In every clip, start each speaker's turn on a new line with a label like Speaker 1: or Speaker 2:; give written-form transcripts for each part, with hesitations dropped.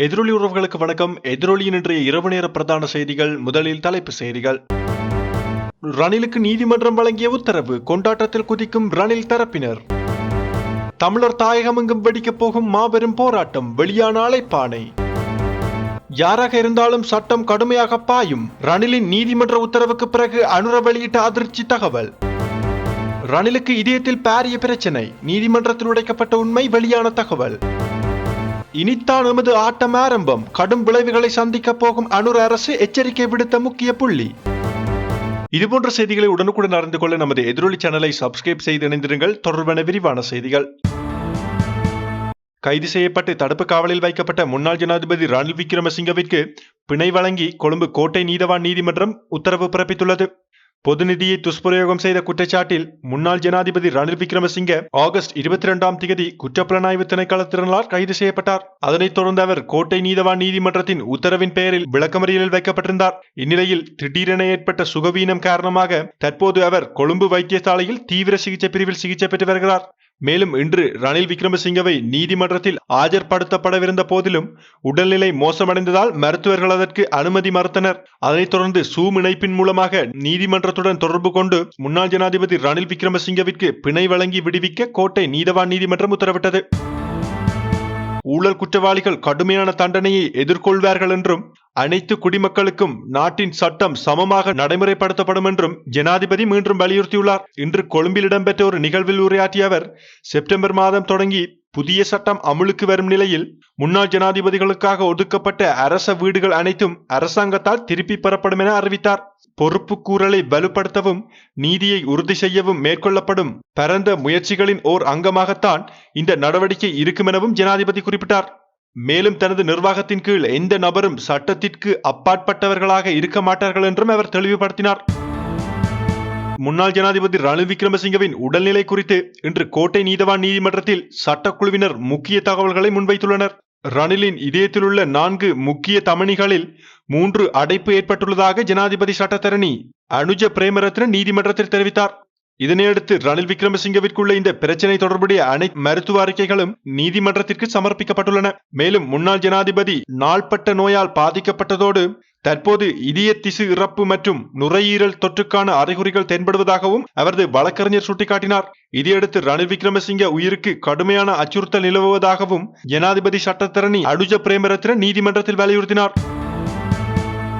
Speaker 1: எதிரொலி உறவுகளுக்கு வணக்கம். எதிரொலியின் இன்றைய இரவு நேர பிரதான செய்திகள். முதலில் தலைப்பு செய்திகள். ரணிலுக்கு நீதிமன்றம் வழங்கிய உத்தரவு, கொண்டாட்டத்தில் குதிக்கும் ரணில் தரப்பினர். தமிழர் தாயகமெங்கும் வெடிக்கப் போகும் மாபெரும் போராட்டம், வெளியான அழைப்பாணை. யாராக இருந்தாலும் சட்டம் கடுமையாக பாயும், ரணிலின் நீதிமன்ற உத்தரவுக்கு பிறகு அனுர வெளியிட்ட அதிர்ச்சி தகவல். ரணிலுக்கு இதயத்தில் பாரிய பிரச்சனை, நீதிமன்றத்தில் உடைக்கப்பட்ட உண்மை, வெளியான தகவல். இனித்தான் எமது ஆட்டம் ஆரம்பம், கடும் விளைவுகளை சந்திக்க போகும் அனுர அரசு எச்சரிக்கை விடுத்த முக்கிய புள்ளி. இதுபோன்ற செய்திகளை உடனுக்குடன் அறிந்து கொள்ள நமது எதிரொலி சேனலை சப்ஸ்கிரைப் செய்து இணைந்திருங்கள். தொடர்பான விரிவான செய்திகள். கைது செய்யப்பட்டு தடுப்பு காவலில் வைக்கப்பட்ட முன்னாள் ஜனாதிபதி ரணில் விக்ரமசிங்கவிற்கு பிணை வழங்கி கொழும்பு கோட்டை நீதவான் நீதிமன்றம் உத்தரவு பிறப்பித்துள்ளது. பொது நிதியை துஷ்பிரயோகம் செய்த குற்றச்சாட்டில் முன்னாள் ஜனாதிபதி ரணில் விக்ரமசிங்க ஆகஸ்ட் 22ஆம் தேதி குற்றப்புலனாய்வு திணைக்களத்தினரால் கைது செய்யப்பட்டார். அதனைத் தொடர்ந்து அவர் கோட்டை நீதவான் நீதிமன்றத்தின் உத்தரவின் பெயரில் விளக்கமறியலில் வைக்கப்பட்டிருந்தார். இந்நிலையில் திடீரென ஏற்பட்ட சுகவீனம் காரணமாக தற்போது அவர் கொழும்பு வைத்தியசாலையில் தீவிர சிகிச்சை பிரிவில் சிகிச்சை பெற்று வருகிறார். மேலும் இன்று ரணில் விக்ரமசிங்கவை நீதிமன்றத்தில் ஆஜர்படுத்தப்படவிருந்த போதிலும் உடல்நிலை மோசமடைந்ததால் மருத்துவர்கள் அதற்கு அனுமதி மறுத்தனர். அதனைத் தொடர்ந்து சூம் இணைப்பின் மூலமாக நீதிமன்றத்துடன் தொடர்பு கொண்டு முன்னாள் ஜனாதிபதி ரணில் விக்ரமசிங்கவிற்கு பிணை வழங்கி விடுவிக்க கோட்டை நீதவான் நீதிமன்றம் உத்தரவிட்டது. ஊழல் குற்றவாளிகள் கடுமையான தண்டனையை எதிர்கொள்வார்கள் என்றும் அனைத்து குடிமக்களுக்கும் நாட்டின் சட்டம் சமமாக நடைமுறைப்படுத்தப்படும் என்றும் ஜனாதிபதி மீண்டும் வலியுறுத்தியுள்ளார். இன்று கொழும்பில் இடம்பெற்ற ஒரு நிகழ்வில் உரையாற்றிய அவர், செப்டம்பர் மாதம் தொடங்கி புதிய சட்டம் அமுலுக்கு வரும் நிலையில் முன்னாள் ஜனாதிபதிகளுக்காக ஒதுக்கப்பட்ட அரச வீடுகள் அனைத்தும் அரசாங்கத்தால் திருப்பி பெறப்படும் என அறிவித்தார். பொறுப்பு கூறலை வலுப்படுத்தவும் நீதியை உறுதி செய்யவும் மேற்கொள்ளப்படும் பரந்த முயற்சிகளின் ஓர் அங்கமாகத்தான் இந்த நடவடிக்கை இருக்கும் எனவும் ஜனாதிபதி குறிப்பிட்டார். மேலும் தனது நிர்வாகத்தின் கீழ் எந்த நபரும் சட்டத்திற்கு அப்பாற்பட்டவர்களாக இருக்க மாட்டார்கள் என்றும் அவர் தெளிவுபடுத்தினார். முன்னாள் ஜனாதிபதி ரணில் விக்ரமசிங்கவின் உடல்நிலை குறித்து இன்று கோட்டை நீதவான் நீதிமன்றத்தில் சட்டக்குழுவினர் முக்கிய தகவல்களை முன்வைத்துள்ளனர். ரணிலின் இதயத்தில் உள்ள 4 முக்கிய தமனிகளில் 3 அடைப்பு ஏற்பட்டுள்ளதாக ஜனாதிபதி சட்டத்தரணி அனுஜ பிரேமரத்ன நீதிமன்றத்தில் தெரிவித்தார். இதனையடுத்து ரணில் விக்ரமசிங்கவிற்குள்ள இந்த பிரச்சனை தொடர்புடைய அனைத்து மருத்துவ அறிக்கைகளும் நீதிமன்றத்திற்கு சமர்ப்பிக்கப்பட்டுள்ளன. மேலும் முன்னாள் ஜனாதிபதி நாள்பட்ட நோயால் பாதிக்கப்பட்டதோடு தற்போது இதய திசு இறப்பு மற்றும் நுரையீரல் தொற்றுக்கான அறிகுறிகள் தென்படுவதாகவும் அவரது வழக்கறிஞர் சுட்டிக்காட்டினார். இதையடுத்து ரணில் விக்ரமசிங்க உயிருக்கு கடுமையான அச்சுறுத்தல் நிலவுவதாகவும் ஜனாதிபதி சட்டத்தரணி அனுஜ பிரேமரத்ன நீதிமன்றத்தில் வலியுறுத்தினார்.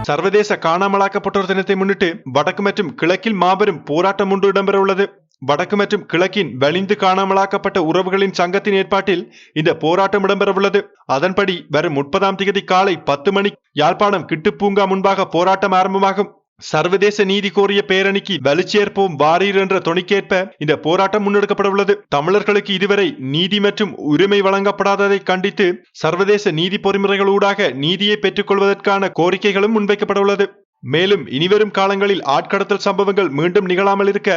Speaker 1: சர்வதேச காணாமலாக்கப்பட்டோர் தினத்தை முன்னிட்டு வடக்கு மற்றும் கிழக்கில் மாபெரும் போராட்டம் ஒன்று இடம்பெற உள்ளது. வடக்கு மற்றும் கிழக்கின் வலிந்து காணாமலாக்கப்பட்ட உறவுகளின் சங்கத்தின் ஏற்பாட்டில் இந்த போராட்டம் இடம்பெற உள்ளது. அதன்படி வரும் 30ஆம் தேதி காலை 10 மணி யாழ்ப்பாணம் கிட்டுப்பூங்கா முன்பாக போராட்டம் ஆரம்பமாகும். சர்வதேச நீதி கோரிய பேரணிக்கு வலுச்சேர்ப்போம் வாரீர் என்ற தொனிக்கேற்ப இந்த போராட்டம் முன்னெடுக்கப்பட உள்ளது. தமிழர்களுக்கு இதுவரை நீதி மற்றும் உரிமை வழங்கப்படாததை கண்டித்து சர்வதேச நீதி பொறிமுறைகளூடாக நீதியை பெற்றுக் கொள்வதற்கான கோரிக்கைகளும் முன்வைக்கப்பட உள்ளது. மேலும் இனிவரும் காலங்களில் ஆட்கடத்தல் சம்பவங்கள் மீண்டும் நிகழாமல் இருக்க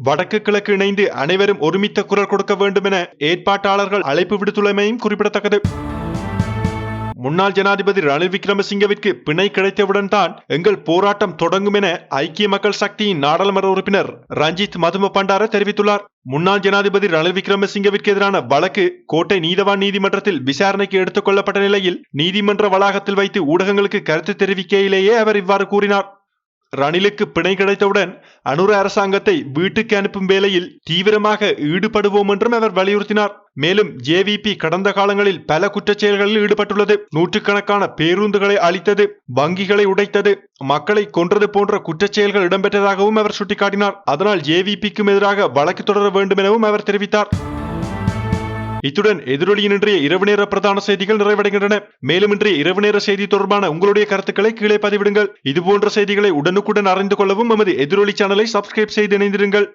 Speaker 1: வடக்கு கிழக்கு இணைந்து அனைவரும் ஒருமித்த குரல் கொடுக்க வேண்டும் என ஏற்பாட்டாளர்கள் அழைப்பு விடுத்துள்ளமையும் குறிப்பிடத்தக்கது. முன்னாள் ஜனாதிபதி ரணில் விக்ரமசிங்கவிற்கு பிணை கிடைத்தவுடன் தான் எங்கள் போராட்டம் தொடங்கும் என ஐக்கிய மக்கள் சக்தியின் நாடாளுமன்ற உறுப்பினர் ரஞ்சித் மதும பண்டார தெரிவித்துள்ளார். முன்னாள் ஜனாதிபதி ரணில் விக்ரமசிங்கவிற்கு எதிரான வழக்கு கோட்டை நீதவான் நீதிமன்றத்தில் விசாரணைக்கு எடுத்துக் கொள்ளப்பட்ட நிலையில் நீதிமன்ற வளாகத்தில் வைத்து ஊடகங்களுக்கு கருத்து தெரிவிக்கையிலேயே அவர் இவ்வாறு கூறினார். ரணிலுக்கு பிணை கிடைத்தவுடன் அனுர அரசாங்கத்தை வீட்டுக்கு அனுப்பும் வேளையில் தீவிரமாக ஈடுபடுவோம் என்றும் அவர் வலியுறுத்தினார். மேலும் ஜேவிபி கடந்த காலங்களில் பல குற்றச்செயல்களில் ஈடுபட்டுள்ளது. நூற்றுக்கணக்கான பேருந்துகளை அழித்தது, வங்கிகளை உடைத்தது, மக்களை கொன்றது போன்ற குற்றச்செயல்கள் இடம்பெற்றதாகவும் அவர் சுட்டிக்காட்டினார். அதனால் ஜேவிபிக்கும் எதிராக வழக்கு தொடர வேண்டும் எனவும் அவர் தெரிவித்தார். இத்துடன் எதிரொலியின் இன்றைய இரவு நேர பிரதான செய்திகள் நிறைவடைகின்றன. மேலும் இன்றைய இரவு நேர செய்தி தொடர்பான உங்களுடைய கருத்துக்களை கீழே பதிவிடுங்கள். இதுபோன்ற செய்திகளை உடனுக்குடன் அறிந்து கொள்ளவும் நமது எதிரொலி சேனலை சப்ஸ்கிரைப் செய்து இணைந்திருங்கள்.